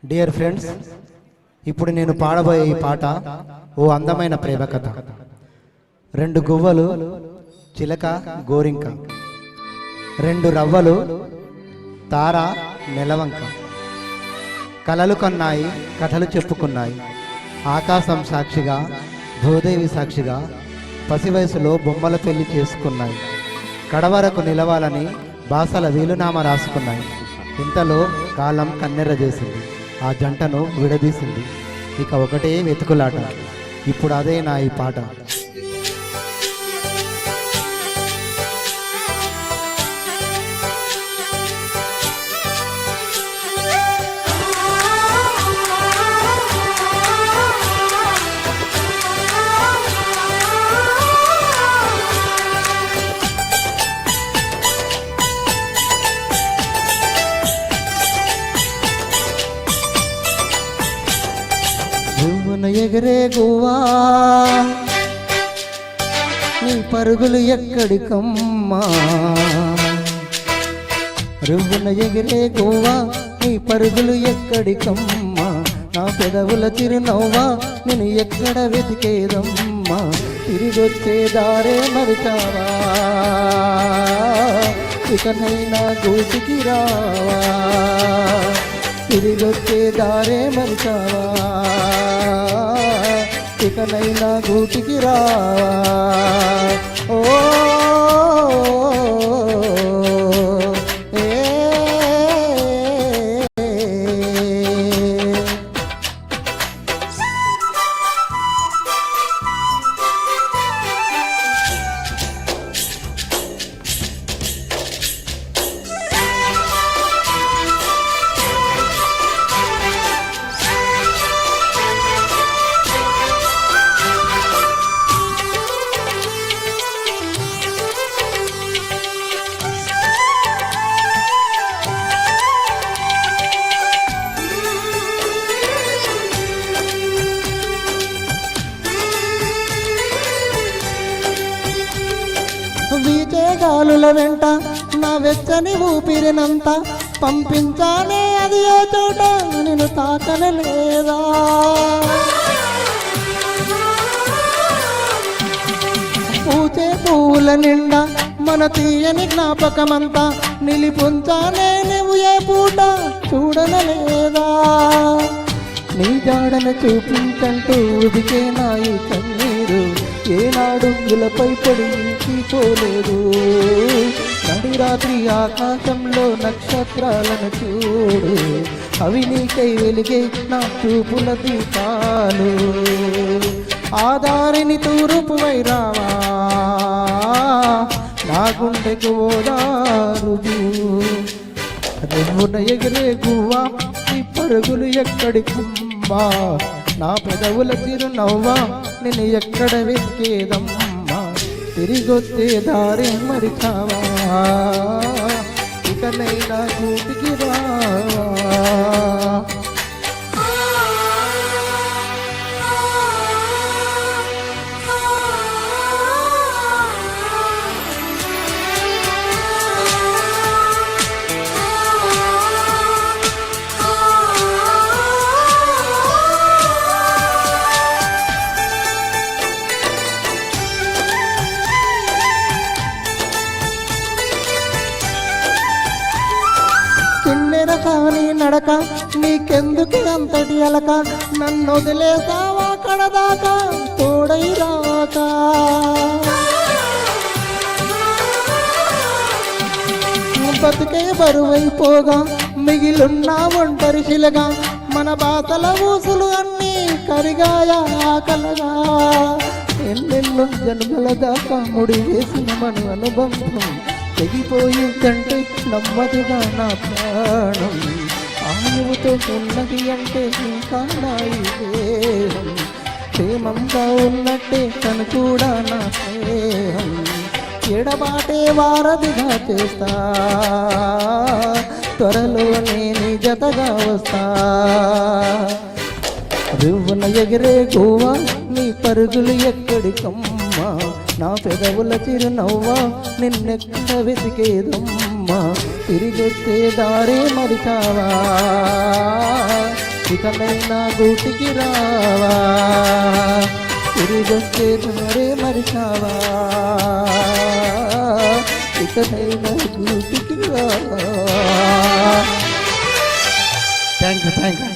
Dear friends, ఇప్పుడు నేను పాడబోయే ఈ పాట ఓ అందమైన ప్రేమ కథ. రెండు గువ్వలు, చిలక, గోరింక, రెండు రవ్వలు, తార, నెలవంక, కలలు కన్నాయి, కథలు చెప్పుకున్నాయి. ఆకాశం సాక్షిగా, భూదేవి సాక్షిగా పసి వయసులో బొమ్మల పెళ్లి చేసుకున్నాయి. కడవరకు నిలవాలని బాసల వీలునామా రాసుకున్నాయి. ఇంతలో కాలం కన్నెర్ర చేసింది, ఆ జంటను విడదీసింది. ఇక ఒకటే వెతుకులాట. ఇప్పుడు అదే నా ఈ పాట. రువ్వున ఎగిరే గువ్వా, నీ పరుగులు ఎక్కడికమ్మా. రువ్వున ఎగిరే గువ్వా, నీ పరుగులు ఎక్కడికమ్మా. నా పెదవుల చిరునవ్వా, నేను ఎక్కడ వెతికేదమ్మా. తిరిగొచ్చే దారే మరిచావా, ఇకనైనా గూటికి రావా. తిరిగొచ్చే దారే మరిచావా, ఇకనైనా గూటికి రావా. ఓ వీచే గాలుల వెంట నా వెచ్చని ఊపిరినంత పంపించానే అది ఏ చోట నేను తాకనలేదా. పూచే పువ్వుల నిండా మన తీయని జ్ఞాపకమంతా నిలిపుంచానే నువ్వు ఏ పూట చూడనలేదా. నీ జాడను చూపించంటూ ఉదికే నా ఈ కన్నీరు ఏనాడు ఇలపై పడిపోలేదు. నడి రాత్రి ఆకాశంలో నక్షత్రాలను చూడు, అవి నీకై వెలిగే నా చూపుల దీపాలు. ఆ దారిని తూర్పు వైరావా, నా గుండెకు ఓదారు. రువ్వున ఎగిరే గువ్వా, ఈ పరుగులు ఎక్కడికమ్మా. నా పెదవుల చిరునవ్వా, నేను ఎక్కడ వెతికేదమ్మా. తిరిగొచ్చే దారే మరిచావా, ఇకనైనా గూటికి రావా. కానీ నడక నీకెందుకు అంతటి అలక, నన్ను వదిలేసావా కడదాకా తోడై రాక. బతుకే బరువైపోగా మిగిలున్న ఒంటరి శిలగా, మన బాసల ఊసులు అన్నీ కరిగాయా కలగా. ఎన్నెన్నో జన్మల దాకా ముడి వేసిన మన అనుబంధం తెగిపోయిందంటే నమ్మదుగా నా ప్రాణం. ఆయువుతో ఉన్నది అంటే ఇంకా నా ఈ దేహం. క్షేమంగా ఉన్నట్టే తను కూడా నా స్నేహం. ఎడబాటే వారధిగా చేస్తా, త్వరలో నేను జతగా వస్తా. రువ్వున ఎగిరే గువ్వా, నీ పరుగులు ఎక్కడికమ్మా. నా పెదవుల చిరునవ్వా, నిన్నెక్కడ వెతికేదమ్మా. తిరిగొచ్చే దారే మరిచావా, ఇకనైనా గూటికి రావా తిరిగొచ్చే దారే మరిచావా ఇకనైనా గూటికి రావా థ్యాంక్ యూ